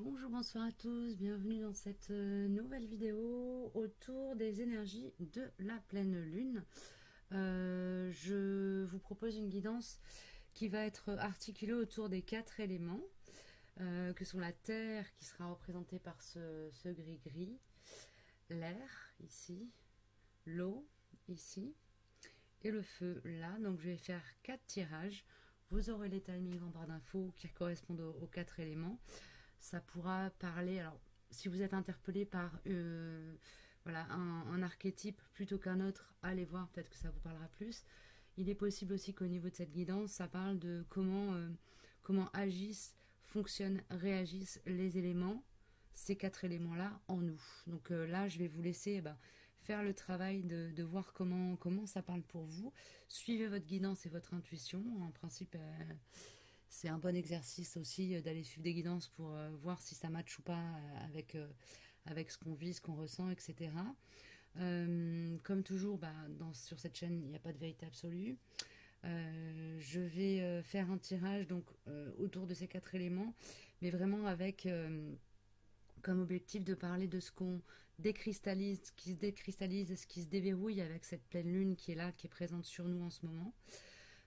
Bonjour, bonsoir à tous, bienvenue dans cette nouvelle vidéo autour des énergies de la pleine lune. Je vous propose une guidance qui va être articulée autour des 4 éléments, que sont la terre qui sera représentée par ce gris-gris, l'air ici, l'eau ici et le feu là. Donc je vais faire 4 tirages. Vous aurez les timings en barre d'infos qui correspondent aux 4 éléments. Ça pourra parler, alors si vous êtes interpellé par voilà, un archétype plutôt qu'un autre, allez voir, peut-être que ça vous parlera plus. Il est possible aussi qu'au niveau de cette guidance, ça parle de comment agissent, fonctionnent, réagissent les éléments, ces 4 éléments-là en nous. Donc là, je vais vous laisser faire le travail de voir comment ça parle pour vous. Suivez votre guidance et votre intuition. En principe, c'est un bon exercice aussi d'aller suivre des guidances pour voir si ça matche ou pas avec ce qu'on vit, ce qu'on ressent, etc. Comme toujours, sur cette chaîne, il n'y a pas de vérité absolue. Je vais faire un tirage donc autour de ces 4 éléments, mais vraiment avec comme objectif de parler de ce qu'on décristallise, ce qui se décristallise, ce qui se déverrouille avec cette pleine lune qui est là, qui est présente sur nous en ce moment.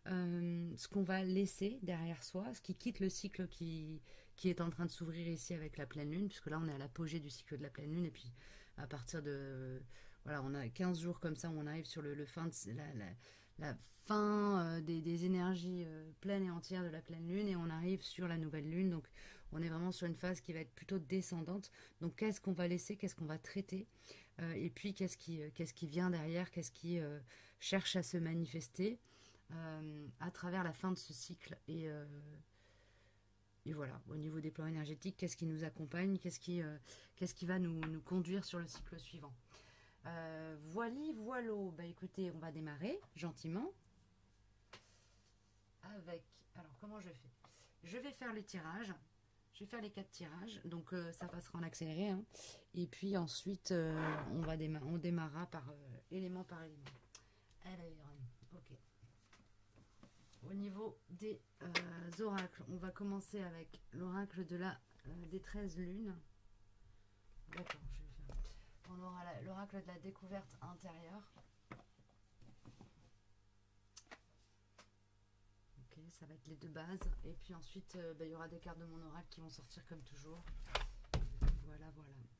Ce qu'on va laisser derrière soi, ce qui quitte le cycle qui est en train de s'ouvrir ici avec la pleine lune, puisque là on est à l'apogée du cycle de la pleine lune, et puis à partir de, voilà, on a 15 jours comme ça où on arrive sur le fin de, la fin des énergies pleines et entières de la pleine lune, et on arrive sur la nouvelle lune, donc on est vraiment sur une phase qui va être plutôt descendante. Donc qu'est-ce qu'on va laisser, qu'est-ce qu'on va traiter, et puis qu'est-ce qui vient derrière, qu'est-ce qui cherche à se manifester à travers la fin de ce cycle. Et voilà, au niveau des plans énergétiques, qu'est-ce qui nous accompagne, qu'est-ce qui va nous conduire sur le cycle suivant. Voilou, écoutez, on va démarrer gentiment avec... Alors, comment je fais? Je vais faire les tirages. Je vais faire les 4 tirages, donc ça passera en accéléré. Hein. Et puis ensuite, on démarrera par élément par élément. Allez, ok. Au niveau des oracles, on va commencer avec l'oracle de des 13 lunes. D'accord, je vais faire. On aura l'oracle de la découverte intérieure. Ok, ça va être les deux bases. Et puis ensuite, il y aura des cartes de mon oracle qui vont sortir comme toujours. Voilà.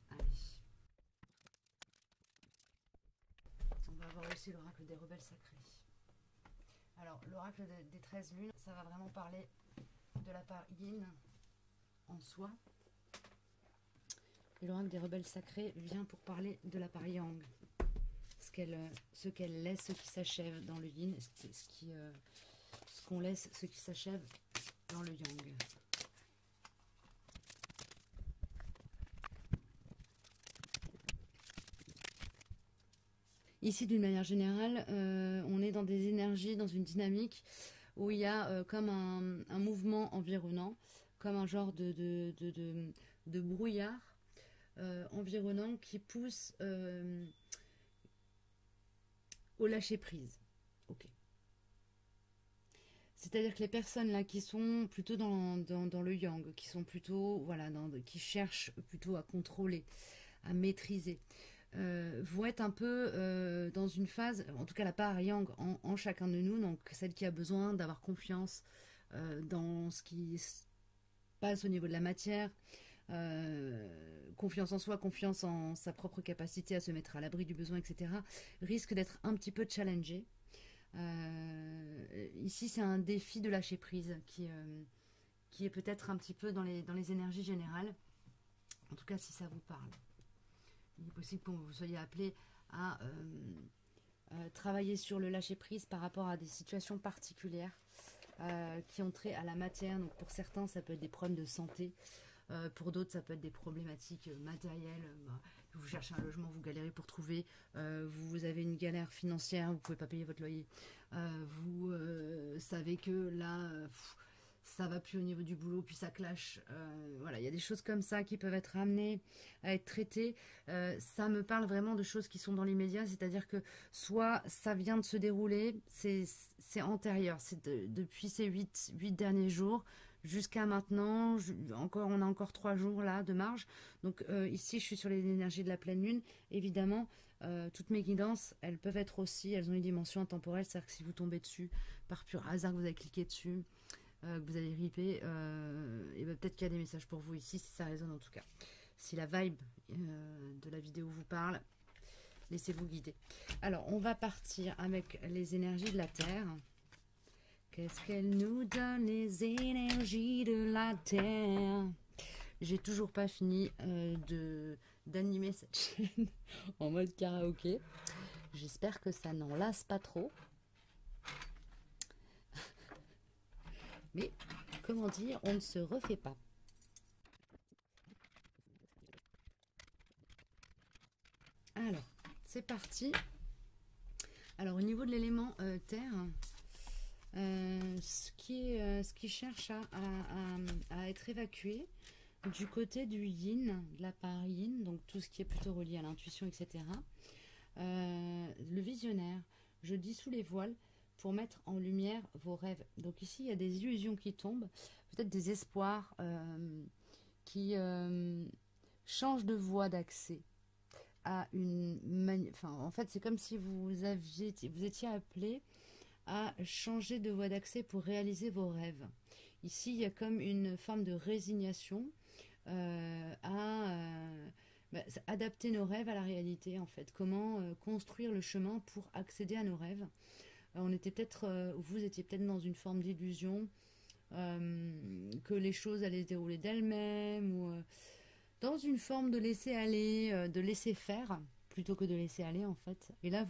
Allez. On va avoir aussi l'oracle des rebelles sacrés. Alors, l'oracle des 13 lunes, ça va vraiment parler de la part yin en soi. Et l'oracle des rebelles sacrés vient pour parler de la part yang. Ce qu'elle laisse, ce qui s'achève dans le yin, ce qu'on laisse, ce qui s'achève dans le yang. Ici, d'une manière générale, on est dans des énergies, dans une dynamique où il y a comme un mouvement environnant, comme un genre de brouillard environnant qui pousse au lâcher-prise. Ok. C'est-à-dire que les personnes là qui sont plutôt dans le yang, qui sont plutôt, voilà, qui cherchent plutôt à contrôler, à maîtriser, vont être un peu dans une phase, en tout cas la part yang en chacun de nous, donc celle qui a besoin d'avoir confiance dans ce qui se passe au niveau de la matière, confiance en soi, confiance en sa propre capacité à se mettre à l'abri du besoin, etc., risque d'être un petit peu challengée. Ici, c'est un défi de lâcher prise qui est peut-être un petit peu dans les énergies générales. En tout cas, si ça vous parle. Il est possible que vous soyez appelé à travailler sur le lâcher prise par rapport à des situations particulières qui ont trait à la matière. Donc pour certains, ça peut être des problèmes de santé. Pour d'autres, ça peut être des problématiques matérielles. Vous cherchez un logement, vous galérez pour trouver. Vous avez une galère financière, vous ne pouvez pas payer votre loyer. Vous savez que là, ça va plus au niveau du boulot, puis ça clash. Voilà, il y a des choses comme ça qui peuvent être amenées à être traitées. Ça me parle vraiment de choses qui sont dans l'immédiat, c'est-à-dire que soit ça vient de se dérouler, c'est antérieur, c'est depuis ces 8 derniers jours, jusqu'à maintenant, on a encore 3 jours là de marge. Donc ici, je suis sur les énergies de la pleine lune. Évidemment, toutes mes guidances, elles peuvent être aussi, elles ont une dimension intemporelle. C'est-à-dire que si vous tombez dessus, par pur hasard, que vous avez cliqué dessus, que vous allez ripper, et ben, peut-être qu'il y a des messages pour vous ici, si ça résonne en tout cas. Si la vibe de la vidéo vous parle, laissez-vous guider. Alors, on va partir avec les énergies de la Terre. Qu'est-ce qu'elle nous donne, les énergies de la Terre? J'ai toujours pas fini d'animer cette chaîne en mode karaoké. J'espère que ça n'en lasse pas trop. Mais, comment dire, on ne se refait pas. Alors, c'est parti. Alors, au niveau de l'élément terre, ce qui cherche à être évacué du côté du yin, de la part yin, donc tout ce qui est plutôt relié à l'intuition, etc. Le visionnaire, je dissous les voiles pour mettre en lumière vos rêves. Donc ici, il y a des illusions qui tombent, peut-être des espoirs qui changent de voie d'accès à en fait, c'est comme si vous étiez appelé à changer de voie d'accès pour réaliser vos rêves. Ici, il y a comme une forme de résignation adapter nos rêves à la réalité, en fait. Comment construire le chemin pour accéder à nos rêves. Vous étiez peut-être dans une forme d'illusion que les choses allaient se dérouler d'elles-mêmes, ou dans une forme de laisser aller, de laisser faire, plutôt que de laisser aller, en fait. Et là,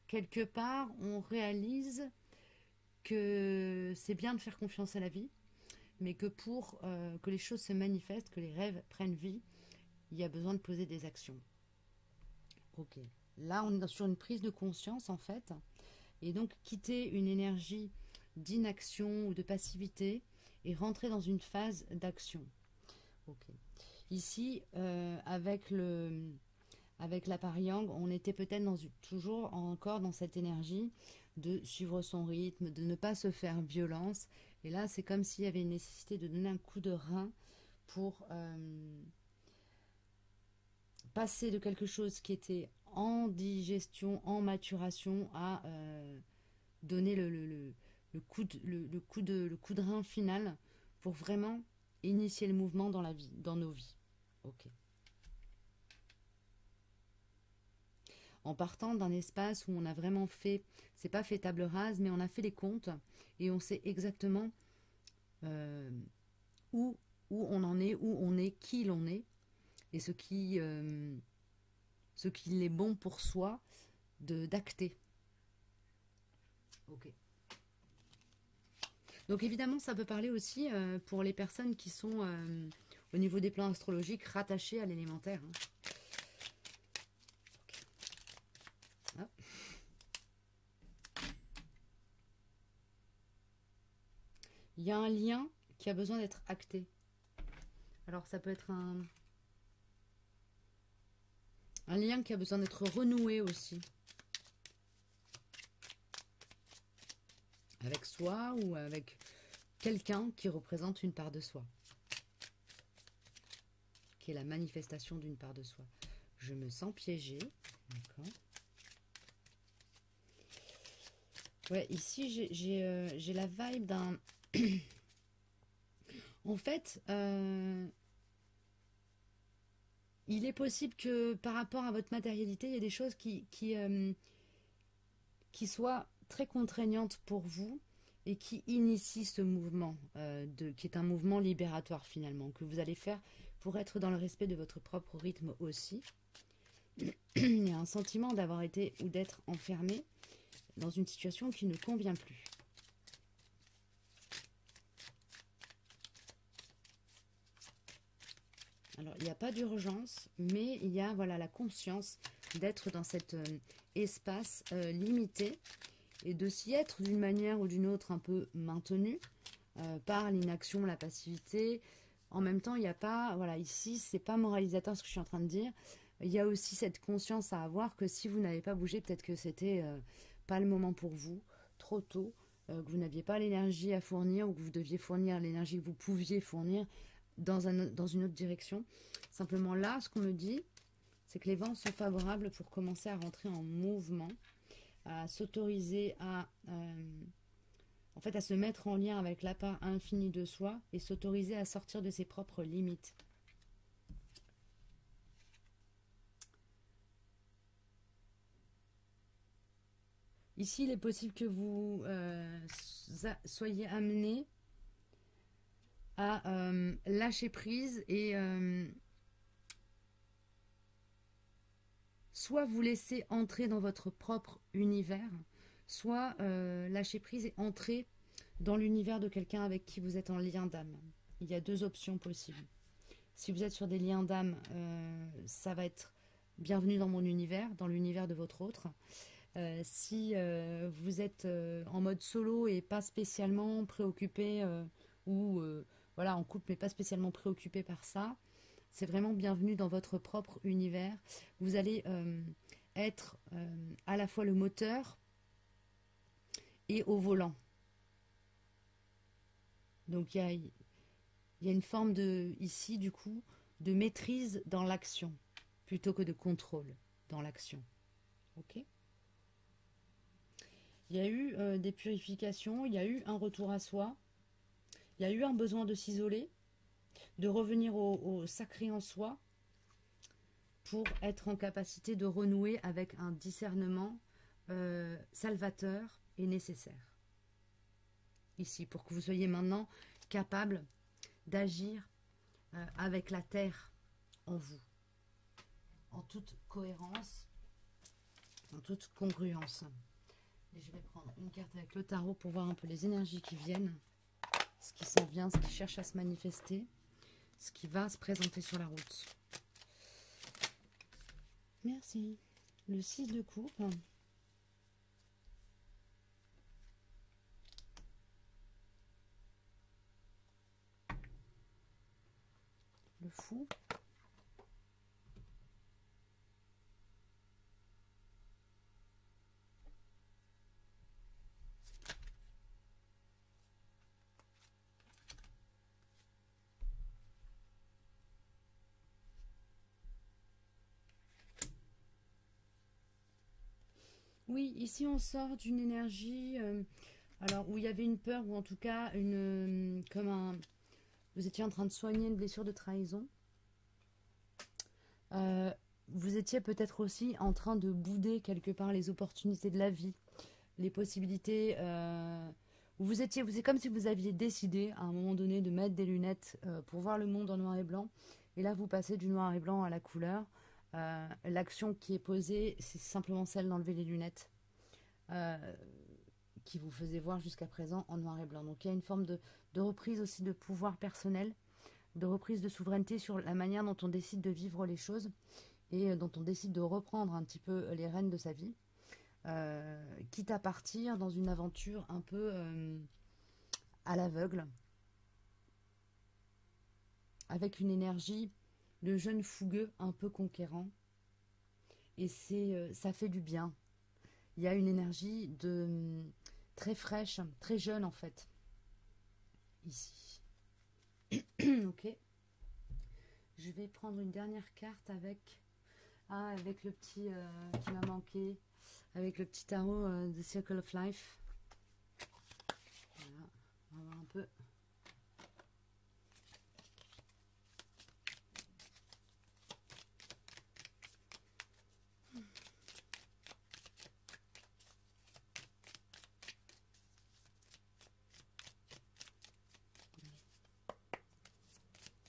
quelque part, on réalise que c'est bien de faire confiance à la vie, mais que pour que les choses se manifestent, que les rêves prennent vie, il y a besoin de poser des actions. Ok. Là, on est sur une prise de conscience, en fait, et donc quitter une énergie d'inaction ou de passivité et rentrer dans une phase d'action. Ok. Ici, avec la Yang, on était peut-être toujours encore dans cette énergie de suivre son rythme, de ne pas se faire violence. Et là, c'est comme s'il y avait une nécessité de donner un coup de rein pour passer de quelque chose qui était en digestion, en maturation, à donner le coup de rein final pour vraiment initier le mouvement dans la vie, dans nos vies. Ok. En partant d'un espace où on a vraiment c'est pas fait table rase, mais on a fait les comptes et on sait exactement où on en est, où on est, qui l'on est, et ce qu'il est bon pour soi d'acter. Ok. Donc évidemment, ça peut parler aussi pour les personnes qui sont au niveau des plans astrologiques rattachées à l'élémentaire. Hein. Okay. Il y a un lien qui a besoin d'être acté. Alors ça peut être un lien qui a besoin d'être renoué aussi. Avec soi ou avec quelqu'un qui représente une part de soi. Qui est la manifestation d'une part de soi. Je me sens piégée. D'accord. Ouais, ici j'ai la vibe d'un... En fait, il est possible que par rapport à votre matérialité, il y ait des choses qui soient très contraignantes pour vous et qui initient ce mouvement, qui est un mouvement libératoire finalement, que vous allez faire pour être dans le respect de votre propre rythme aussi. Il y a un sentiment d'avoir été ou d'être enfermé dans une situation qui ne convient plus. Alors, il n'y a pas d'urgence, mais il y a la conscience d'être dans cet espace limité et de s'y être d'une manière ou d'une autre un peu maintenu par l'inaction, la passivité. En même temps, il n'y a pas, ici, c'est pas moralisateur ce que je suis en train de dire. Il y a aussi cette conscience à avoir que si vous n'avez pas bougé, peut-être que c'était pas le moment pour vous, trop tôt, que vous n'aviez pas l'énergie à fournir ou que vous deviez fournir l'énergie que vous pouviez fournir dans une autre direction. Simplement là, ce qu'on me dit, c'est que les vents sont favorables pour commencer à rentrer en mouvement, à s'autoriser à, en fait, à se mettre en lien avec la part infinie de soi et s'autoriser à sortir de ses propres limites. Ici, il est possible que vous soyez amené à lâcher prise et soit vous laisser entrer dans votre propre univers, soit lâcher prise et entrer dans l'univers de quelqu'un avec qui vous êtes en lien d'âme. Il y a deux options possibles. Si vous êtes sur des liens d'âme, ça va être bienvenue dans mon univers, dans l'univers de votre autre. Si vous êtes en mode solo et pas spécialement préoccupé ou voilà, en couple mais pas spécialement préoccupé par ça, c'est vraiment bienvenue dans votre propre univers. Vous allez être à la fois le moteur et au volant. Donc il y a une forme de, ici du coup, de maîtrise dans l'action plutôt que de contrôle dans l'action. Ok ? Il y a eu des purifications, il y a eu un retour à soi, il y a eu un besoin de s'isoler, de revenir au sacré en soi pour être en capacité de renouer avec un discernement salvateur et nécessaire. Ici, pour que vous soyez maintenant capable d'agir avec la terre en vous, en toute cohérence, en toute congruence. Et je vais prendre une carte avec le tarot pour voir un peu les énergies qui viennent, ce qui s'en vient, ce qui cherche à se manifester, ce qui va se présenter sur la route. Merci. Le 6 de coupe. Le fou. Oui, ici on sort d'une énergie alors où il y avait une peur ou en tout cas une comme un vous étiez en train de soigner une blessure de trahison. Vous étiez peut-être aussi en train de bouder quelque part les opportunités de la vie, les possibilités. Vous étiez comme si vous aviez décidé à un moment donné de mettre des lunettes pour voir le monde en noir et blanc. Et là, vous passez du noir et blanc à la couleur. L'action qui est posée, c'est simplement celle d'enlever les lunettes qui vous faisaient voir jusqu'à présent en noir et blanc. Donc il y a une forme de reprise aussi de pouvoir personnel, de reprise de souveraineté sur la manière dont on décide de vivre les choses et dont on décide de reprendre un petit peu les rênes de sa vie, quitte à partir dans une aventure un peu à l'aveugle, avec une énergie de jeune fougueux un peu conquérant. Et ça fait du bien. Il y a une énergie de très fraîche, très jeune en fait, ici. Ok. Je vais prendre une dernière carte avec le petit qui m'a manqué, avec le petit tarot de Circle of Life. Voilà, on va voir un peu.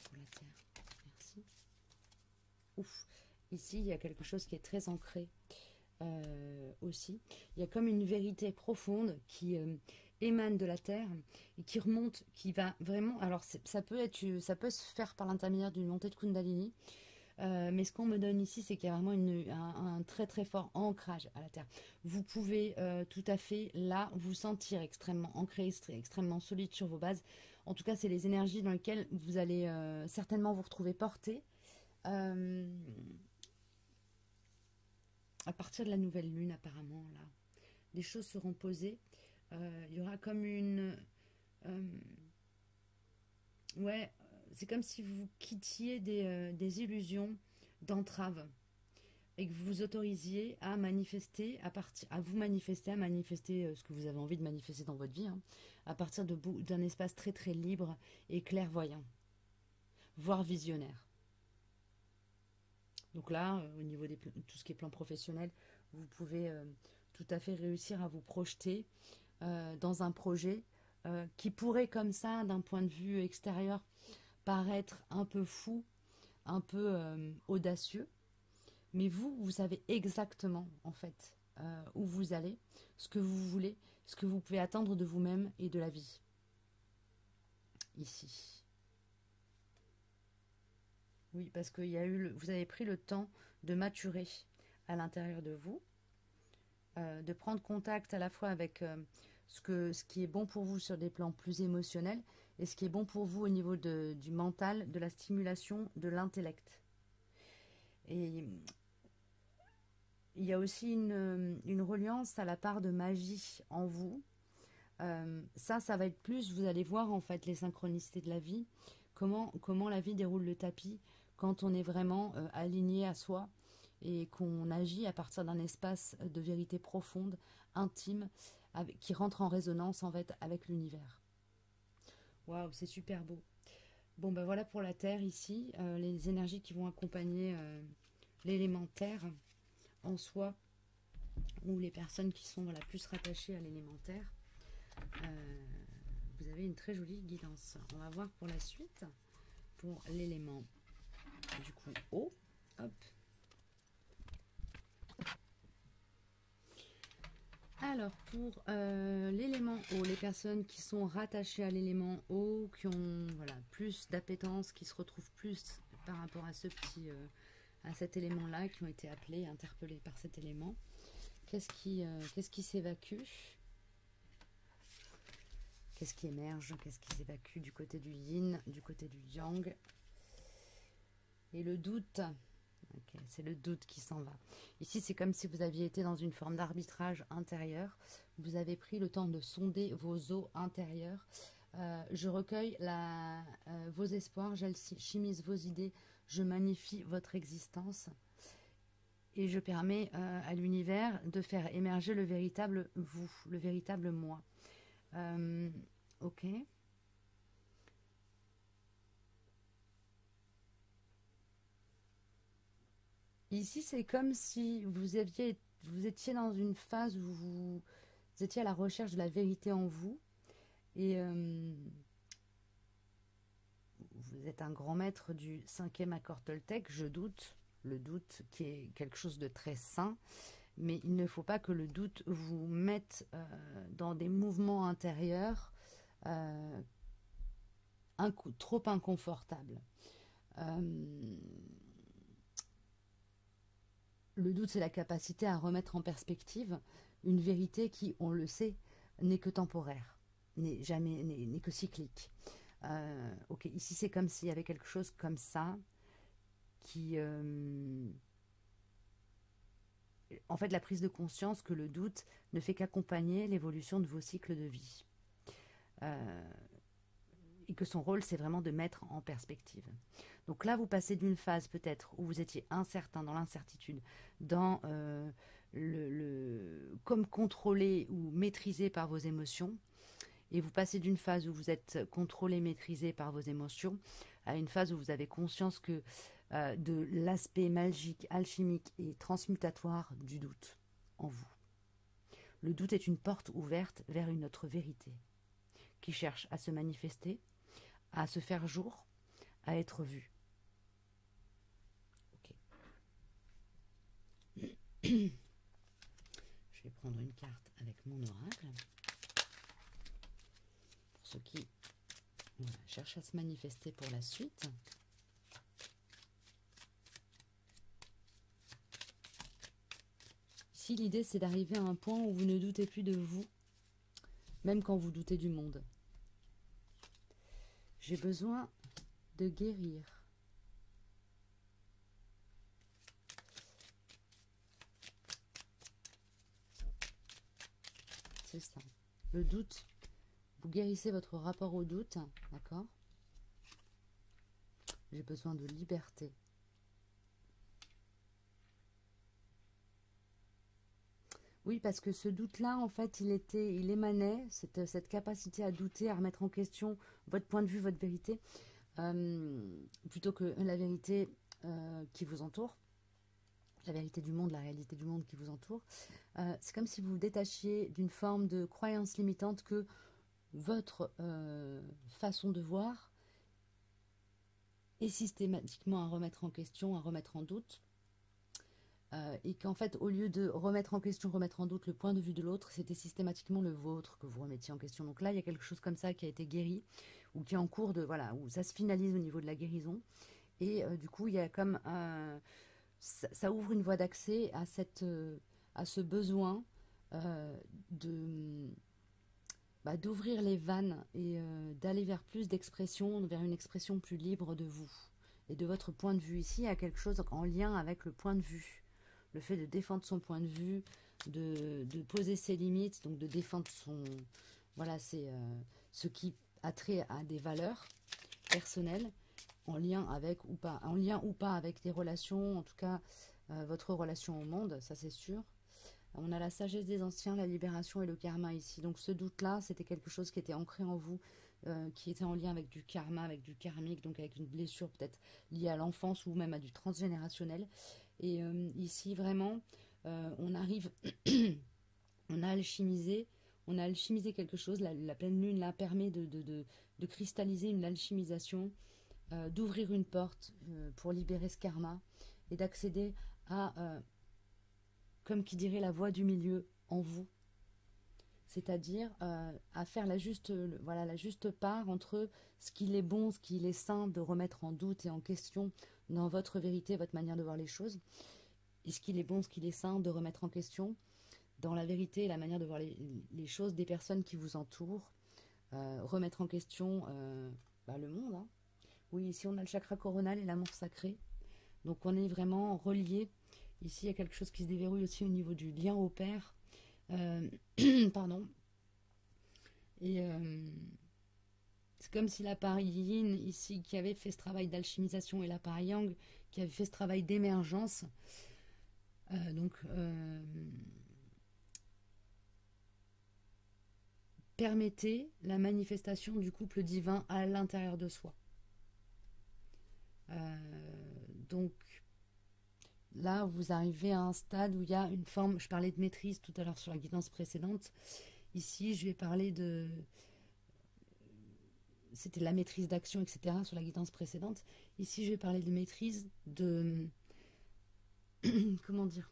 Pour la terre, merci. Ouf, ici il y a quelque chose qui est très ancré. Aussi, il y a comme une vérité profonde qui émane de la terre et qui remonte, qui va vraiment. Alors ça peut se faire par l'intermédiaire d'une montée de Kundalini, mais ce qu'on me donne ici, c'est qu'il y a vraiment un très très fort ancrage à la terre. Vous pouvez tout à fait là vous sentir extrêmement ancré, extrêmement solide sur vos bases. En tout cas, c'est les énergies dans lesquelles vous allez certainement vous retrouver porté. À partir de la nouvelle lune, apparemment, là, les choses seront posées. Il y aura comme une... ouais, c'est comme si vous quittiez des illusions d'entrave et que vous vous autorisiez à manifester, à manifester ce que vous avez envie de manifester dans votre vie, hein, à partir d'un espace très très libre et clairvoyant, voire visionnaire. Donc là, au niveau de tout ce qui est plan professionnel, vous pouvez tout à fait réussir à vous projeter dans un projet qui pourrait comme ça, d'un point de vue extérieur, paraître un peu fou, un peu audacieux. Mais vous, vous savez exactement, en fait, où vous allez, ce que vous voulez, ce que vous pouvez attendre de vous-même et de la vie. Ici. Oui, parce que vous avez pris le temps de maturer à l'intérieur de vous, de prendre contact à la fois avec ce qui est bon pour vous sur des plans plus émotionnels et ce qui est bon pour vous au niveau du mental, de la stimulation, de l'intellect. Et il y a aussi une reliance à la part de magie en vous. Ça va être plus, vous allez voir en fait les synchronicités de la vie, comment la vie déroule le tapis quand on est vraiment aligné à soi et qu'on agit à partir d'un espace de vérité profonde, intime, qui rentre en résonance en fait avec l'univers. Waouh, c'est super beau. Bon ben voilà pour la Terre ici, les énergies qui vont accompagner l'élément Terre en soi, ou les personnes qui sont plus rattachées à l'élémentaire. Vous avez une très jolie guidance. On va voir pour la suite, pour l'élément du coup eau. Hop. Alors pour l'élément eau, les personnes qui sont rattachées à l'élément eau, qui ont plus d'appétence, qui se retrouvent plus par rapport à à cet élément-là, qui ont été appelés, interpellés par cet élément. Qu'est-ce qui s'évacue? Qu'est-ce qui émerge? Qu'est-ce qui s'évacue du côté du yin, du côté du yang? Et le doute. Okay, c'est le doute qui s'en va. Ici, c'est comme si vous aviez été dans une forme d'arbitrage intérieur. Vous avez pris le temps de sonder vos eaux intérieures. Je recueille vos espoirs, j'alchimise vos idées, je magnifie votre existence. Et je permets à l'univers de faire émerger le véritable vous, le véritable moi. Ok. Ici, c'est comme si vous étiez dans une phase où vous étiez à la recherche de la vérité en vous. Et vous êtes un grand maître du 5e accord Toltec, je doute. Le doute qui est quelque chose de très sain. Mais il ne faut pas que le doute vous mette dans des mouvements intérieurs trop inconfortables. Le doute, c'est la capacité à remettre en perspective une vérité qui, on le sait, n'est que temporaire, n'est que cyclique. Ok, ici c'est comme s'il y avait quelque chose comme ça qui... en fait, la prise de conscience que le doute ne fait qu'accompagner l'évolution de vos cycles de vie. Et que son rôle, c'est vraiment de mettre en perspective. Donc là, vous passez d'une phase peut-être où vous étiez incertain, dans l'incertitude, dans comme contrôlé ou maîtrisé par vos émotions, et vous passez d'une phase où vous êtes contrôlé, maîtrisé par vos émotions, à une phase où vous avez conscience que de l'aspect magique, alchimique et transmutatoire du doute en vous. Le doute est une porte ouverte vers une autre vérité qui cherche à se manifester, à se faire jour, à être vu. Ok. Je vais prendre une carte avec mon oracle. Pour ceux qui cherchent à se manifester pour la suite. Ici, l'idée, c'est d'arriver à un point où vous ne doutez plus de vous, même quand vous doutez du monde. J'ai besoin de guérir. C'est ça. le doute. Vous guérissez votre rapport au doute, d'accord? J'ai besoin de liberté. Oui, parce que ce doute-là, en fait, il émanait, cette capacité à douter, à remettre en question votre point de vue, votre vérité, plutôt que la vérité qui vous entoure, la vérité du monde, la réalité du monde qui vous entoure. C'est comme si vous vous détachiez d'une forme de croyance limitante que votre façon de voir est systématiquement à remettre en question, à remettre en doute. Et qu'en fait, au lieu de remettre en question, remettre en doute le point de vue de l'autre, c'était systématiquement le vôtre que vous remettiez en question. Donc là, il y a quelque chose comme ça qui a été guéri, ou qui est en cours de, voilà, où ça se finalise au niveau de la guérison. Et du coup, il y a comme, ça ouvre une voie d'accès à ce besoin de, d'ouvrir les vannes et d'aller vers plus d'expression, vers une expression plus libre de vous et de votre point de vue. Ici, il y a quelque chose en lien avec le point de vue. Le fait de défendre son point de vue, de poser ses limites, donc de défendre son... Voilà, c'est ce qui a trait à des valeurs personnelles, en lien avec ou pas, en lien ou pas avec les relations, en tout cas votre relation au monde, ça c'est sûr. On a la sagesse des anciens, la libération et le karma ici. Donc ce doute-là, c'était quelque chose qui était ancré en vous, qui était en lien avec du karma, avec du karmique, donc avec une blessure peut-être liée à l'enfance ou même à du transgénérationnel. Et ici, vraiment, on arrive, on a alchimisé quelque chose. La pleine lune là permet de cristalliser une alchimisation, d'ouvrir une porte pour libérer ce karma et d'accéder à, comme qui dirait, la voie du milieu en vous. C'est-à-dire à faire la juste part entre ce qu'il est bon, ce qu'il est sain de remettre en doute et en question dans votre vérité, votre manière de voir les choses, et ce qu'il est bon, ce qu'il est sain de remettre en question dans la vérité et la manière de voir les choses des personnes qui vous entourent, remettre en question le monde. Hein. Oui, ici on a le chakra coronal et l'amour sacré, donc on est vraiment relié. Ici il y a quelque chose qui se déverrouille aussi au niveau du lien au père. Pardon. Et c'est comme si la part yin ici qui avait fait ce travail d'alchimisation et la part yang qui avait fait ce travail d'émergence permettait la manifestation du couple divin à l'intérieur de soi. Donc là, vous arrivez à un stade où il y a une forme, je parlais de maîtrise tout à l'heure sur la guidance précédente, ici je vais parler de, c'était la maîtrise d'action, etc. sur la guidance précédente, ici je vais parler de maîtrise de, comment dire,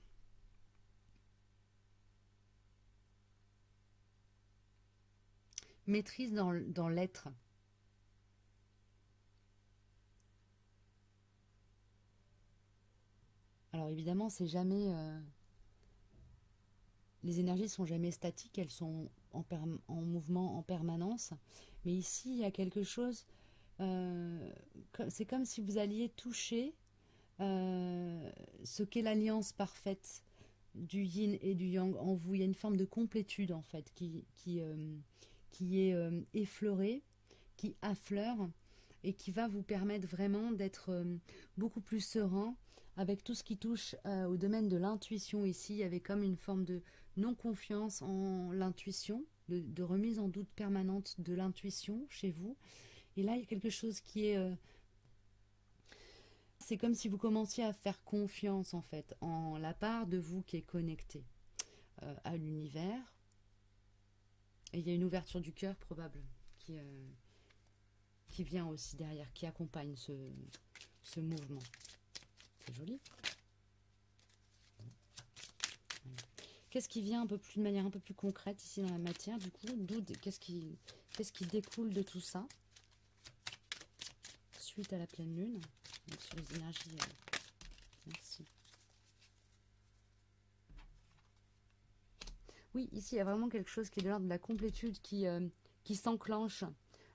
maîtrise dans l'être. Alors évidemment, c'est jamais... les énergies sont jamais statiques, elles sont en mouvement en permanence. Mais ici, il y a quelque chose... c'est comme si vous alliez toucher ce qu'est l'alliance parfaite du yin et du yang en vous. Il y a une forme de complétude, en fait, qui est effleurée, qui affleure et qui va vous permettre vraiment d'être beaucoup plus serein avec tout ce qui touche au domaine de l'intuition. Ici, il y avait comme une forme de non-confiance en l'intuition, de remise en doute permanente de l'intuition chez vous. Et là, il y a quelque chose qui est... c'est comme si vous commenciez à faire confiance, en fait, en la part de vous qui est connectée à l'univers. Et il y a une ouverture du cœur probable qui vient aussi derrière, qui accompagne ce mouvement. C'est joli. Qu'est-ce qui vient un peu plus, de manière un peu plus concrète ici dans la matière, du coup, qu'est-ce qui découle de tout ça suite à la pleine lune, donc sur les énergies. Merci. Oui, ici il y a vraiment quelque chose qui est de l'ordre de la complétude qui s'enclenche.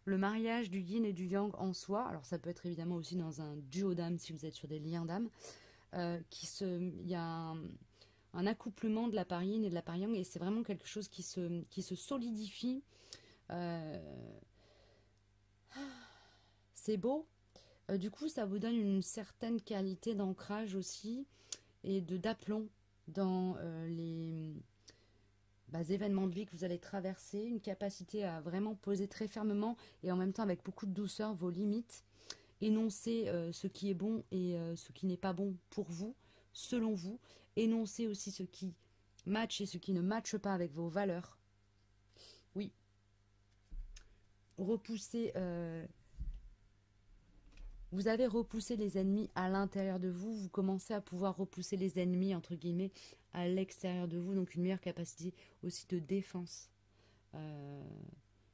Le mariage du yin et du yang en soi, alors ça peut être évidemment aussi dans un duo d'âme si vous êtes sur des liens d'âme, il y a un accouplement de la Parian et de la Pariang, et c'est vraiment quelque chose qui se solidifie. Euh, c'est beau. Du coup, ça vous donne une certaine qualité d'ancrage aussi et de d'aplomb dans les événements de vie que vous allez traverser, une capacité à vraiment poser très fermement et en même temps avec beaucoup de douceur vos limites, énoncer ce qui est bon et ce qui n'est pas bon pour vous, selon vous, énoncer aussi ce qui match et ce qui ne matche pas avec vos valeurs. Oui, repousser vous avez repoussé les ennemis à l'intérieur de vous, vous commencez à pouvoir repousser les ennemis, entre guillemets, à l'extérieur de vous, donc une meilleure capacité aussi de défense. Euh,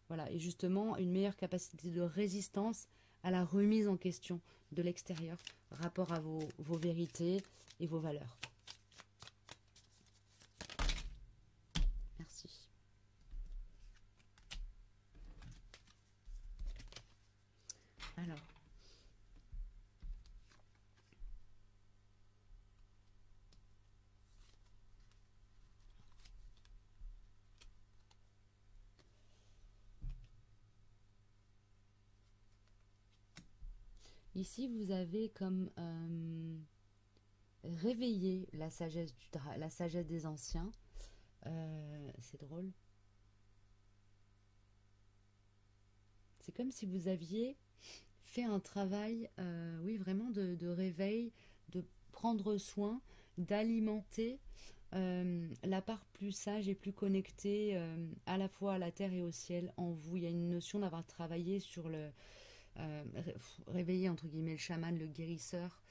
voilà, et justement, une meilleure capacité de résistance à la remise en question de l'extérieur, rapport à vos vérités et vos valeurs. Merci. Alors, ici, vous avez comme réveillé la sagesse, la sagesse des anciens. C'est drôle. C'est comme si vous aviez fait un travail, oui, vraiment de réveil, de prendre soin, d'alimenter la part plus sage et plus connectée à la fois à la terre et au ciel en vous. Il y a une notion d'avoir travaillé sur le réveiller entre guillemets le chaman, le guérisseur,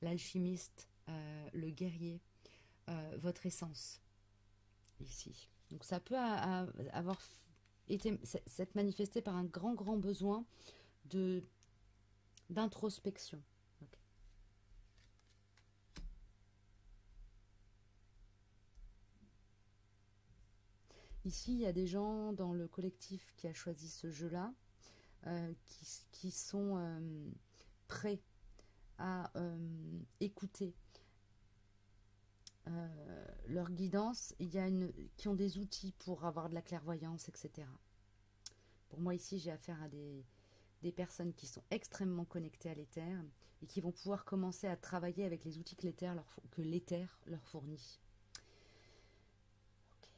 l'alchimiste, le guerrier, votre essence ici. Donc ça peut avoir été s'être manifesté par un grand besoin de d'introspection. Okay. Ici, il y a des gens dans le collectif qui a choisi ce jeu-là, qui sont prêts à écouter leur guidance. Il y a qui ont des outils pour avoir de la clairvoyance, etc. Pour moi, ici, j'ai affaire à des personnes qui sont extrêmement connectées à l'éther et qui vont pouvoir commencer à travailler avec les outils que l'éther leur fournit. Okay.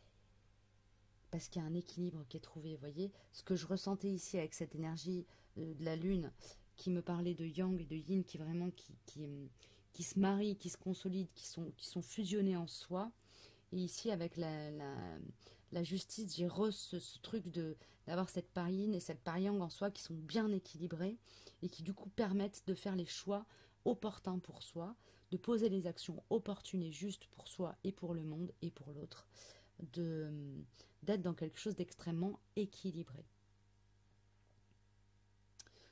Parce qu'il y a un équilibre qui est trouvé, vous voyez. Ce que je ressentais ici avec cette énergie de la lune qui me parlait de yang et de yin qui vraiment qui se marient, qui se consolident, qui sont fusionnés en soi. Et ici, avec la justice, j'ai ce truc d'avoir cette Parian et cette Pariang en soi qui sont bien équilibrés et qui du coup permettent de faire les choix opportuns pour soi, de poser les actions opportunes et justes pour soi et pour le monde et pour l'autre, d'être dans quelque chose d'extrêmement équilibré.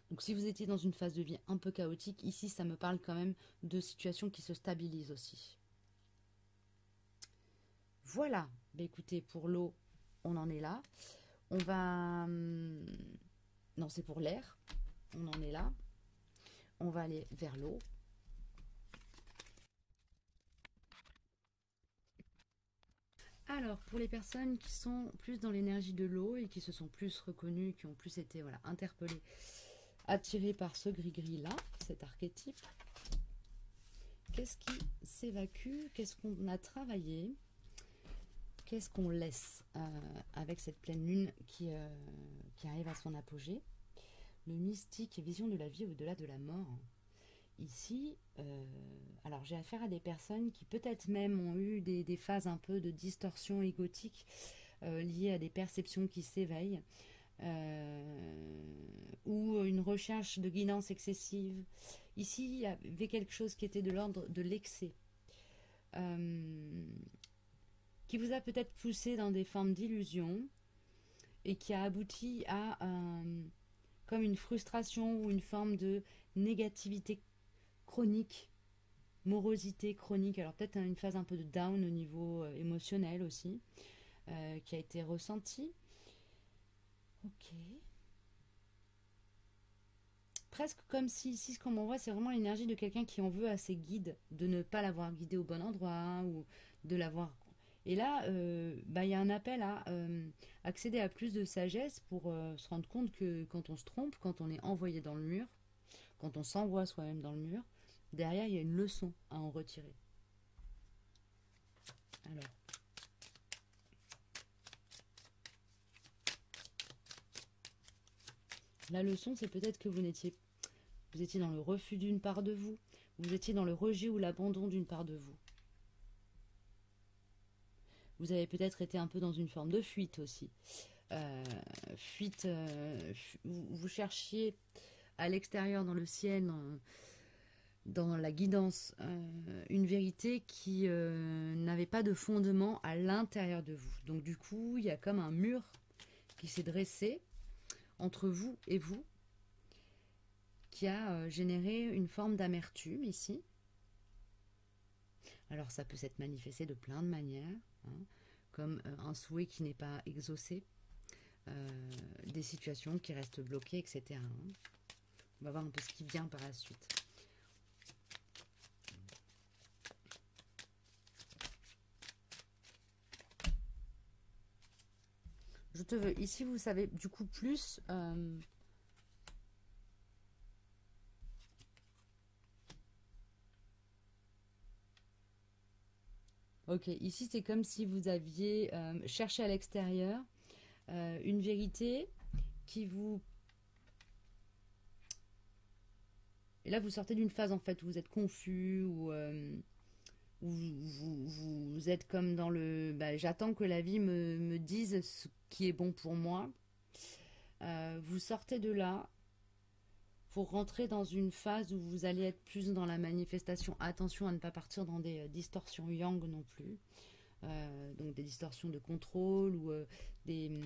Donc si vous étiez dans une phase de vie un peu chaotique, ici ça me parle quand même de situations qui se stabilisent aussi. Voilà, bah écoutez, pour l'eau, on en est là. On va... Non, c'est pour l'air. On en est là. On va aller vers l'eau. Alors, pour les personnes qui sont plus dans l'énergie de l'eau et qui se sont plus reconnues, qui ont plus été interpellées, attirées par ce gris-gris-là, cet archétype, qu'est-ce qui s'évacue? Qu'est-ce qu'on a travaillé? Qu'est-ce qu'on laisse avec cette pleine lune qui arrive à son apogée? Le mystique et vision de la vie au-delà de la mort. Ici, alors j'ai affaire à des personnes qui peut-être même ont eu des phases un peu de distorsion égotique liées à des perceptions qui s'éveillent ou une recherche de guidance excessive. Ici, il y avait quelque chose qui était de l'ordre de l'excès. Qui vous a peut-être poussé dans des formes d'illusion et qui a abouti à comme une frustration ou une forme de négativité chronique, morosité chronique, alors peut-être une phase un peu de down au niveau émotionnel aussi, qui a été ressentie. Ok. Presque comme si ici, ce qu'on m'envoie, c'est vraiment l'énergie de quelqu'un qui en veut à ses guides, de ne pas l'avoir guidé au bon endroit, ou de l'avoir. Et là, bah, il y a un appel à accéder à plus de sagesse pour se rendre compte que quand on se trompe, quand on est envoyé dans le mur, quand on s'envoie soi-même dans le mur, derrière, il y a une leçon à en retirer. Alors, la leçon, c'est peut-être que vous étiez dans le refus d'une part de vous, vous étiez dans le rejet ou l'abandon d'une part de vous. Vous avez peut-être été un peu dans une forme de fuite aussi. Vous cherchiez à l'extérieur, dans le ciel, dans la guidance, une vérité qui n'avait pas de fondement à l'intérieur de vous. Donc du coup, il y a comme un mur qui s'est dressé entre vous et vous, qui a généré une forme d'amertume ici. Alors ça peut s'être manifesté de plein de manières, hein, comme un souhait qui n'est pas exaucé, des situations qui restent bloquées, etc. Hein. On va voir un peu ce qui vient par la suite. Je te veux. Ici, vous savez du coup plus... Ok, ici c'est comme si vous aviez cherché à l'extérieur une vérité qui vous... Et là vous sortez d'une phase en fait où vous êtes confus, où vous êtes comme dans le... Bah, j'attends que la vie me dise ce qui est bon pour moi. Vous sortez de là pour rentrer dans une phase où vous allez être plus dans la manifestation. Attention à ne pas partir dans des distorsions yang non plus. Donc des distorsions de contrôle ou des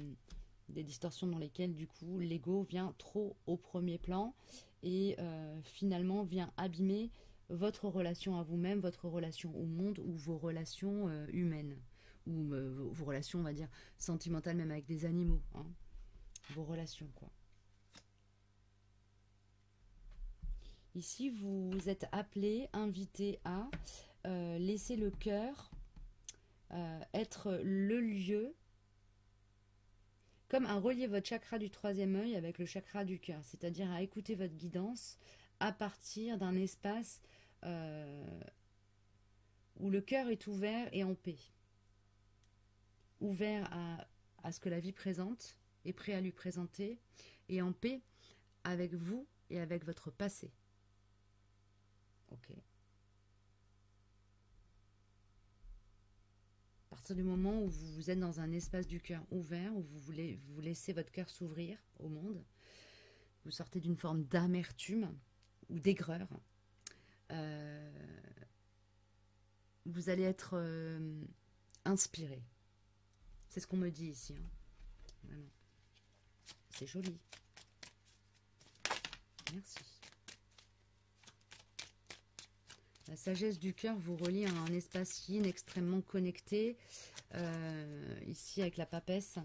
distorsions dans lesquelles du coup l'ego vient trop au premier plan et finalement vient abîmer votre relation à vous-même, votre relation au monde ou vos relations humaines ou vos relations, on va dire, sentimentales, même avec des animaux, hein. Vos relations, quoi. Ici, vous êtes appelé, invité à laisser le cœur être le lieu, comme à relier votre chakra du troisième œil avec le chakra du cœur, c'est-à-dire à écouter votre guidance à partir d'un espace où le cœur est ouvert et en paix. Ouvert à ce que la vie présente, est prêt à lui présenter, et en paix avec vous et avec votre passé. Ok. À partir du moment où vous êtes dans un espace du cœur ouvert, où vous laissez votre cœur s'ouvrir au monde, vous sortez d'une forme d'amertume ou d'aigreur, vous allez être inspiré. C'est ce qu'on me dit ici. Hein. Vraiment. C'est joli. Merci. La sagesse du cœur vous relie à un espace yin extrêmement connecté. Ici, avec la papesse,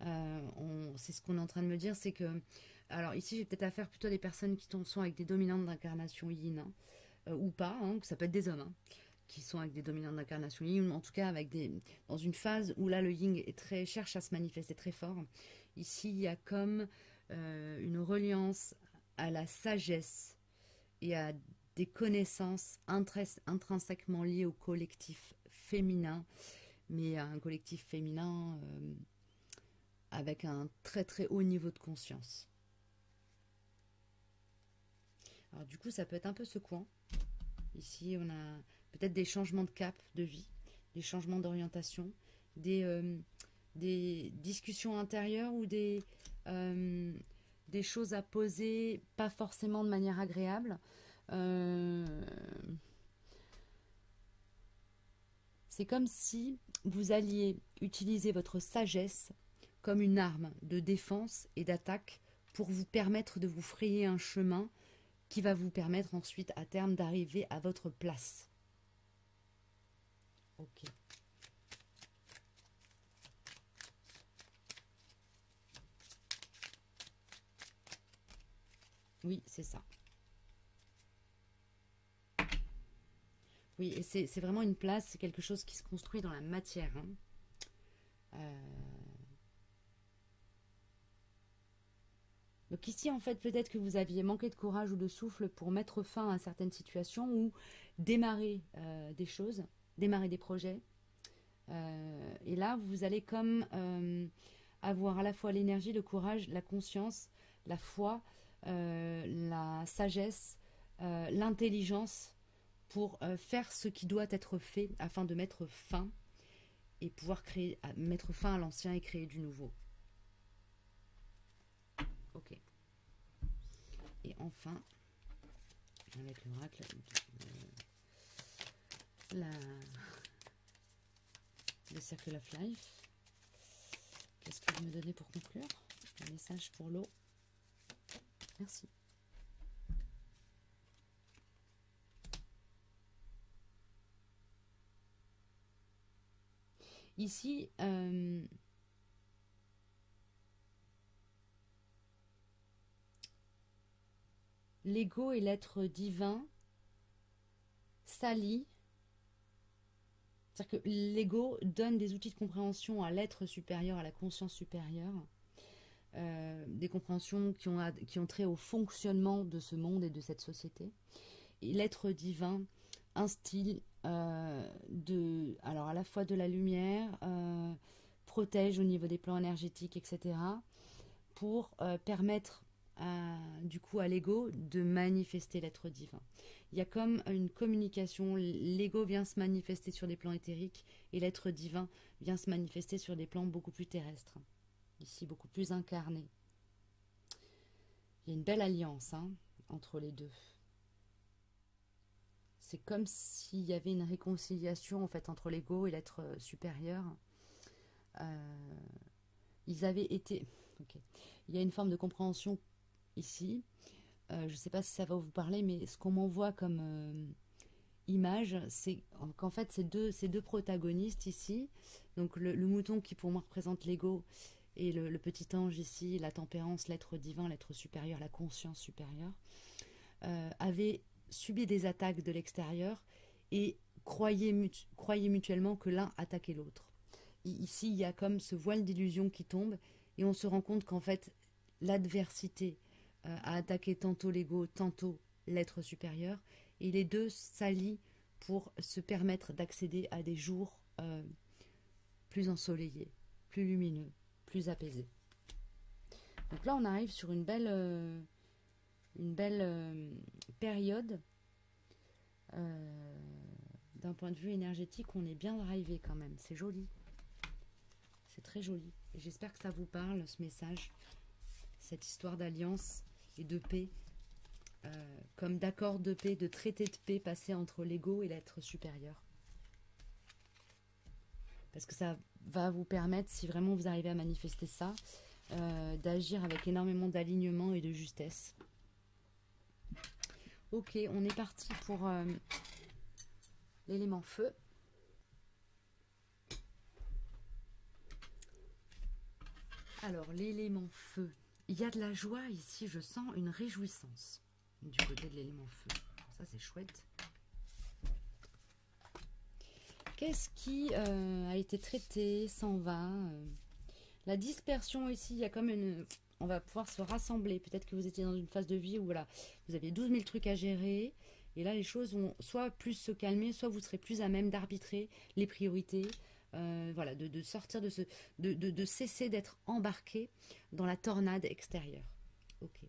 c'est ce qu'on est en train de me dire, c'est que... Alors ici, j'ai peut-être affaire plutôt à des personnes qui sont avec des dominantes d'incarnation yin, hein, ou pas, hein, ça peut être des hommes, hein, qui sont avec des dominantes d'incarnation yin, en tout cas dans une phase où là, le yin cherche à se manifester très fort. Ici, il y a comme une reliance à la sagesse et à des connaissances intrinsèquement liées au collectif féminin, mais à un collectif féminin avec un très très haut niveau de conscience. Alors du coup, ça peut être un peu secouant. Ici, on a peut-être des changements de cap de vie, des changements d'orientation, des discussions intérieures ou des choses à poser, pas forcément de manière agréable. C'est comme si vous alliez utiliser votre sagesse comme une arme de défense et d'attaque pour vous permettre de vous frayer un chemin qui va vous permettre ensuite à terme d'arriver à votre place. Ok. Oui, c'est ça. Oui, et c'est vraiment une place, c'est quelque chose qui se construit dans la matière. Hein. Donc ici, en fait, peut-être que vous aviez manqué de courage ou de souffle pour mettre fin à certaines situations ou démarrer des choses, démarrer des projets. Et là, vous allez comme avoir à la fois l'énergie, le courage, la conscience, la foi, la sagesse, l'intelligence pour faire ce qui doit être fait afin de mettre fin et pouvoir créer, mettre fin à l'ancien et créer du nouveau. Ok. Et enfin, avec l'oracle, le Circle of Life. Qu'est-ce que vous me donnez pour conclure? Un message pour l'eau. Merci. Ici, l'ego et l'être divin s'allient. C'est-à-dire que l'ego donne des outils de compréhension à l'être supérieur, à la conscience supérieure, des compréhensions qui ont trait au fonctionnement de ce monde et de cette société. Et l'être divin instille alors à la fois de la lumière, protège au niveau des plans énergétiques, etc., pour permettre du coup à l'ego de manifester l'être divin. Il y a comme une communication, l'ego vient se manifester sur des plans éthériques et l'être divin vient se manifester sur des plans beaucoup plus terrestres, ici beaucoup plus incarnés. Il y a une belle alliance entre les deux. C'est comme s'il y avait une réconciliation en fait entre l'ego et l'être supérieur. Ils avaient été... Okay. Il y a une forme de compréhension ici. Je ne sais pas si ça va vous parler, mais ce qu'on m'envoie comme image, c'est qu'en fait, ces deux protagonistes ici, donc le mouton qui pour moi représente l'ego, et le petit ange ici, la tempérance, l'être divin, l'être supérieur, la conscience supérieure, avaient subi des attaques de l'extérieur et croyaient mutuellement que l'un attaquait l'autre. Ici, il y a comme ce voile d'illusion qui tombe et on se rend compte qu'en fait, l'adversité a attaqué tantôt l'ego, tantôt l'être supérieur, et les deux s'allient pour se permettre d'accéder à des jours plus ensoleillés, plus lumineux, plus apaisés. Donc là, on arrive sur une belle période. D'un point de vue énergétique, on est bien drivé quand même. C'est joli. C'est très joli. Et j'espère que ça vous parle, ce message, cette histoire d'alliance et de paix, comme d'accord de paix, de traité de paix passé entre l'ego et l'être supérieur. Parce que ça va vous permettre, si vraiment vous arrivez à manifester ça, d'agir avec énormément d'alignement et de justesse. Ok, on est parti pour l'élément feu. Alors, l'élément feu. Il y a de la joie ici, je sens une réjouissance du côté de l'élément feu. Ça, c'est chouette. Qu'est-ce qui a été traité, s'en va La dispersion ici, il y a comme une... On va pouvoir se rassembler. Peut-être que vous étiez dans une phase de vie où voilà, vous aviez 12 000 trucs à gérer. Et là, les choses vont soit plus se calmer, soit vous serez plus à même d'arbitrer les priorités. Voilà, de sortir de cesser d'être embarqué dans la tornade extérieure. Ok.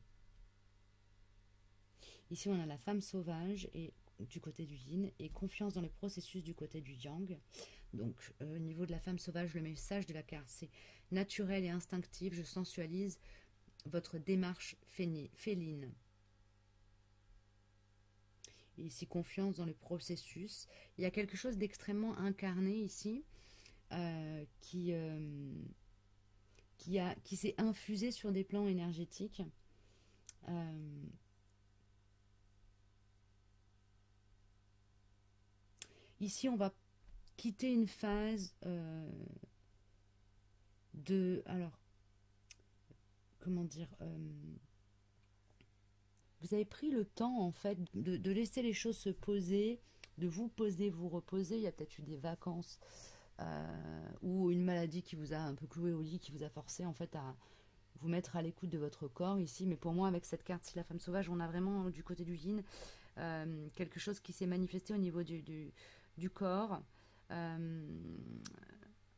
Ici, on a la femme sauvage et du côté du yin et confiance dans le processus du côté du yang. Donc, au niveau de la femme sauvage, le message de la carte, c'est naturel et instinctif. Je sensualise votre démarche féline. Et ici, confiance dans le processus. Il y a quelque chose d'extrêmement incarné ici qui s'est infusé sur des plans énergétiques. Ici, on va quitter une phase alors, comment dire vous avez pris le temps, en fait, de laisser les choses se poser, de vous poser, vous reposer. Il y a peut-être eu des vacances ou une maladie qui vous a un peu cloué au lit, qui vous a forcé en fait à vous mettre à l'écoute de votre corps ici. Mais pour moi, avec cette carte-ci, la femme sauvage, on a vraiment du côté du yin quelque chose qui s'est manifesté au niveau du corps.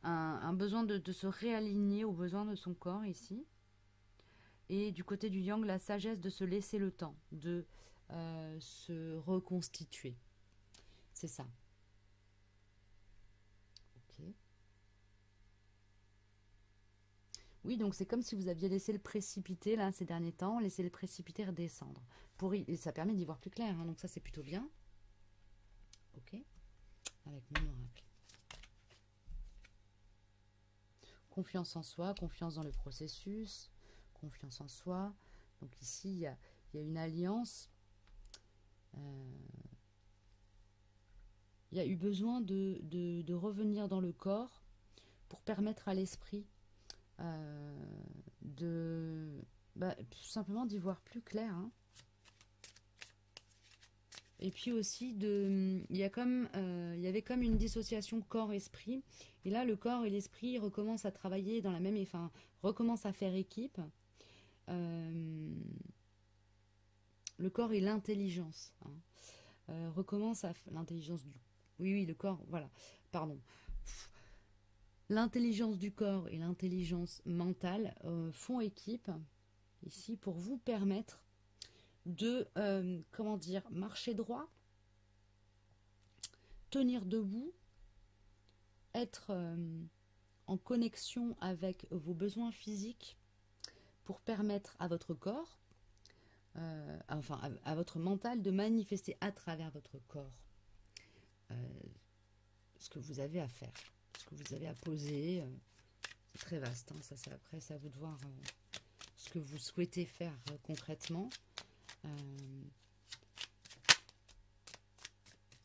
Un besoin de se réaligner aux besoins de son corps ici. Et du côté du yang, la sagesse de se laisser le temps, de se reconstituer. C'est ça. Ok. Oui, donc c'est comme si vous aviez laissé le précipiter là ces derniers temps, laissé le précipiter redescendre. Et ça permet d'y voir plus clair, hein, donc ça c'est plutôt bien. Ok. Avec mon oracle. Confiance en soi, confiance dans le processus, confiance en soi. Donc ici, il y a une alliance. Il y a eu besoin de revenir dans le corps pour permettre à l'esprit tout simplement d'y voir plus clair. Hein. Et puis aussi, il y avait comme une dissociation corps-esprit. Et là, le corps et l'esprit recommencent à travailler dans la même... Enfin, recommencent à faire équipe. Le corps et l'intelligence. Hein. Recommence à... L'intelligence du... Oui, le corps, voilà. Pardon. L'intelligence du corps et l'intelligence mentale font équipe, ici, pour vous permettre de, marcher droit, tenir debout, être en connexion avec vos besoins physiques pour permettre à votre corps, à votre mental de manifester à travers votre corps ce que vous avez à faire, ce que vous avez à poser. C'est très vaste, hein, après c'est à vous de voir ce que vous souhaitez faire concrètement.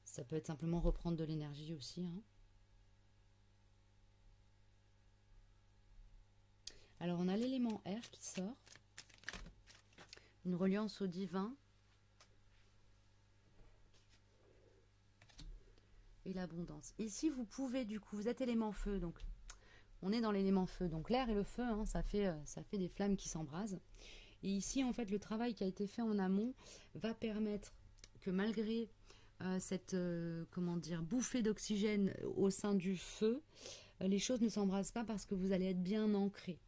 Ça peut être simplement reprendre de l'énergie aussi. Hein. Alors on a l'élément air qui sort. Une reliance au divin. Et l'abondance. Ici vous pouvez du coup, vous êtes élément feu, donc on est dans l'élément feu. Donc l'air et le feu, hein, ça fait des flammes qui s'embrasent. Et ici en fait le travail qui a été fait en amont va permettre que malgré cette bouffée d'oxygène au sein du feu, les choses ne s'embrasent pas parce que vous allez être bien ancré.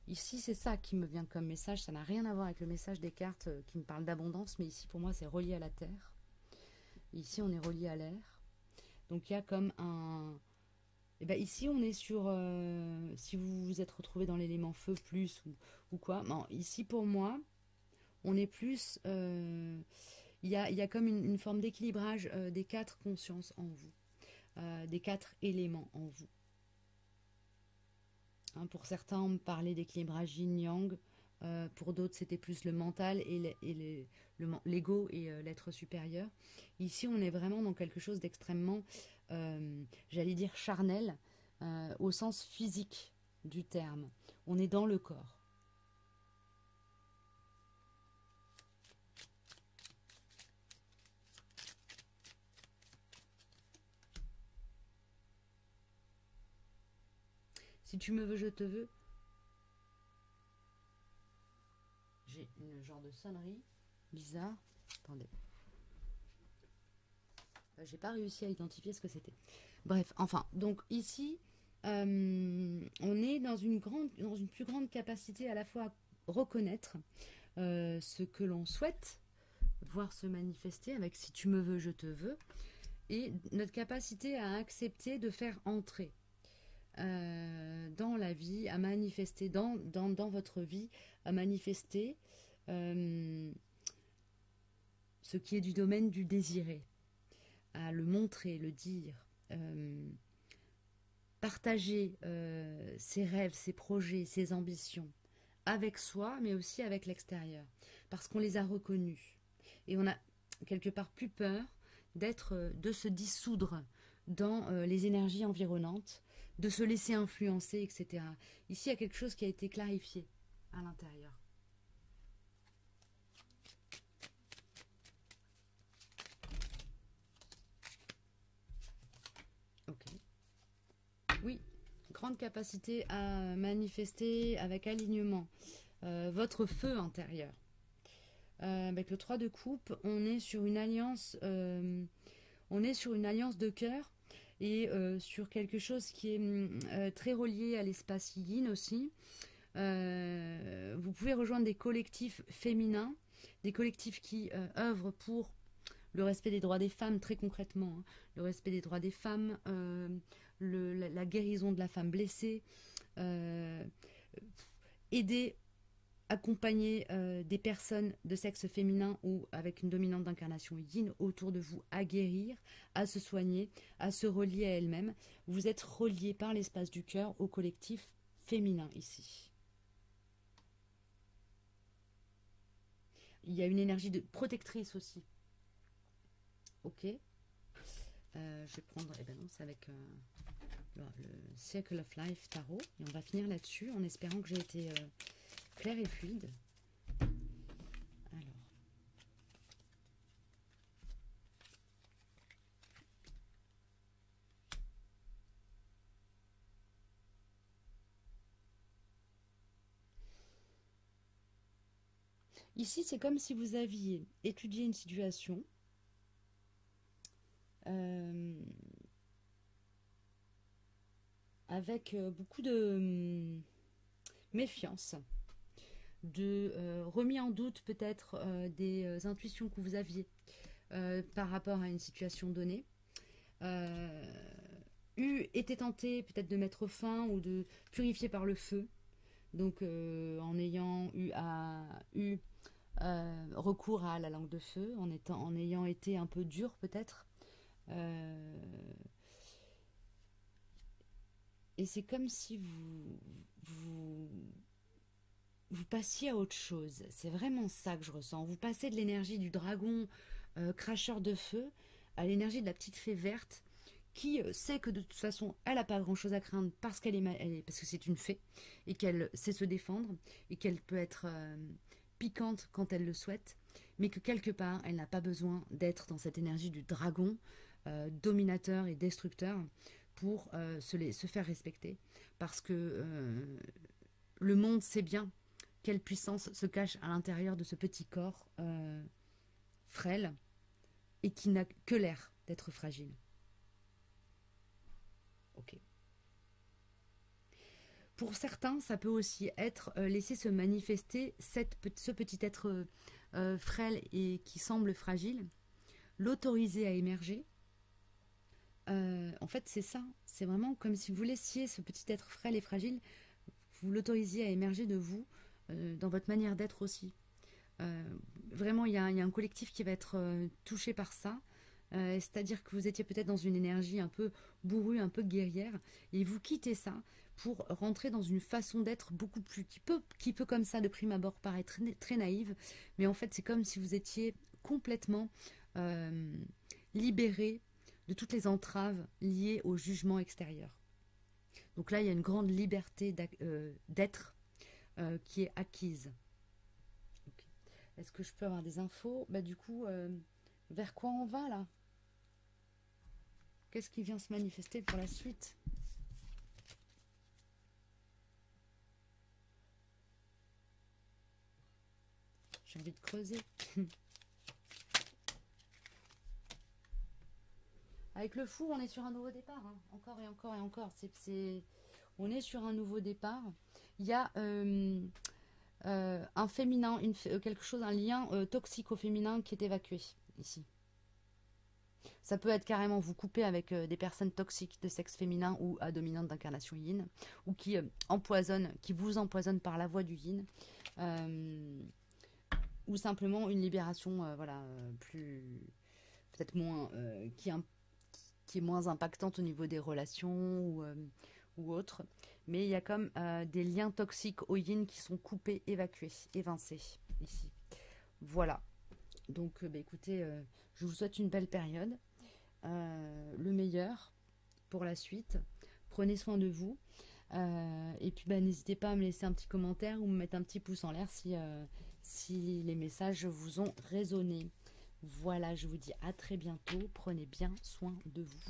Ici, c'est ça qui me vient comme message. Ça n'a rien à voir avec le message des cartes qui me parlent d'abondance, mais ici, pour moi, c'est relié à la terre. Ici, on est relié à l'air. Donc, il y a comme un... Et ben, ici, on est sur... si vous vous êtes retrouvé dans l'élément feu plus ou quoi. Non, ici, pour moi, on est plus... Il y a comme une forme d'équilibrage des 4 consciences en vous, des 4 éléments en vous. Hein, pour certains, on me parlait d'équilibrage yin-yang, pour d'autres, c'était plus le mental et l'ego et l'être supérieur. Ici, on est vraiment dans quelque chose d'extrêmement, j'allais dire charnel, au sens physique du terme. On est dans le corps. Si tu me veux, je te veux. J'ai une genre de sonnerie bizarre. Attendez. J'ai pas réussi à identifier ce que c'était. Bref, enfin, donc ici, on est dans une plus grande capacité à la fois à reconnaître ce que l'on souhaite voir se manifester avec si tu me veux, je te veux, et notre capacité à accepter de faire entrer dans la vie, à manifester dans votre vie, à manifester ce qui est du domaine du désiré, à le montrer, le dire, partager ses rêves, ses projets, ses ambitions avec soi, mais aussi avec l'extérieur, parce qu'on les a reconnus. Et on a quelque part plus peur de se dissoudre dans les énergies environnantes, de se laisser influencer, etc. Ici, il y a quelque chose qui a été clarifié à l'intérieur. grande capacité à manifester avec alignement votre feu intérieur. Avec le 3 de coupe, on est sur une alliance, de cœur et sur quelque chose qui est très relié à l'espace yin aussi. Vous pouvez rejoindre des collectifs féminins, des collectifs qui œuvrent pour le respect des droits des femmes, très concrètement, hein, le respect des droits des femmes, la guérison de la femme blessée, aider, accompagner des personnes de sexe féminin ou avec une dominante d'incarnation yin autour de vous à guérir, à se soigner, à se relier à elles-mêmes. Vous êtes reliés par l'espace du cœur au collectif féminin ici. Il y a une énergie de protectrice aussi. Ok. Je vais prendre, non, c'est avec le Circle of Life Tarot. Et on va finir là-dessus en espérant que j'ai été claire et fluide. Alors. Ici, c'est comme si vous aviez étudié une situation. Avec beaucoup de méfiance, de remis en doute peut-être des intuitions que vous aviez par rapport à une situation donnée, été tenté peut-être de mettre fin ou de purifier par le feu, donc en ayant eu recours à la langue de feu, en ayant été un peu dur peut-être. Et c'est comme si vous passiez à autre chose. C'est vraiment ça que je ressens. Vous passez de l'énergie du dragon cracheur de feu à l'énergie de la petite fée verte qui sait que de toute façon, elle n'a pas grand-chose à craindre parce parce que c'est une fée et qu'elle sait se défendre et qu'elle peut être piquante quand elle le souhaite, mais que quelque part, elle n'a pas besoin d'être dans cette énergie du dragon dominateur et destructeur pour se faire respecter, parce que le monde sait bien quelle puissance se cache à l'intérieur de ce petit corps frêle et qui n'a que l'air d'être fragile. Ok. Pour certains, ça peut aussi être laisser se manifester ce petit être frêle et qui semble fragile, l'autoriser à émerger. En fait, c'est ça. C'est vraiment comme si vous laissiez ce petit être frêle et fragile, vous l'autorisiez à émerger de vous, dans votre manière d'être aussi. Vraiment, il y a un collectif qui va être touché par ça. C'est-à-dire que vous étiez peut-être dans une énergie un peu bourrue, un peu guerrière, et vous quittez ça pour rentrer dans une façon d'être beaucoup plus, qui peut comme ça de prime abord paraître très naïve, mais en fait c'est comme si vous étiez complètement libéré de toutes les entraves liées au jugement extérieur. Donc là, il y a une grande liberté d'être qui est acquise. Okay. Est-ce que je peux avoir des infos? Du coup, vers quoi on va là? Qu'est-ce qui vient se manifester pour la suite? J'ai envie de creuser. Avec le fou, on est sur un nouveau départ. Hein. Encore et encore et encore. On est sur un nouveau départ. Il y a un féminin, quelque chose, un lien toxique au féminin qui est évacué ici. Ça peut être carrément vous couper avec des personnes toxiques de sexe féminin ou à dominante d'incarnation yin, ou qui vous empoisonnent par la voie du yin, ou simplement une libération, plus peut-être moins qui est moins impactante au niveau des relations ou autres. Mais il y a comme des liens toxiques au yin qui sont coupés, évacués, évincés ici. Voilà. Donc, écoutez, je vous souhaite une belle période. Le meilleur pour la suite. Prenez soin de vous. Et puis, n'hésitez pas à me laisser un petit commentaire ou me mettre un petit pouce en l'air si les messages vous ont résonné. Voilà, je vous dis à très bientôt. Prenez bien soin de vous.